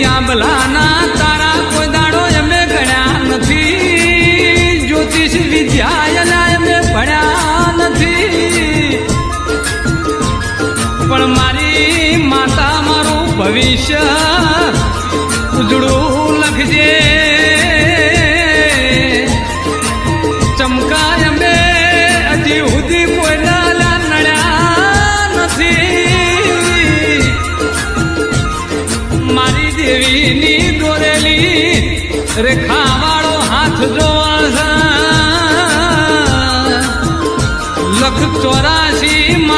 આંબલાના તારા કોઈ દાડો અમે ગણ્યા નથી, જ્યોતિષ વિદ્યા અમે ભણ્યા નથી, પણ મારી માતા મારું ભવિષ્ય ઉજળું લખજે. ચમકાય અમે હજી સુધી કોઈના નડ્યા નથી, મારી દેવીની દોરેલી રેખાવાળો હાથ જોવા લખ 84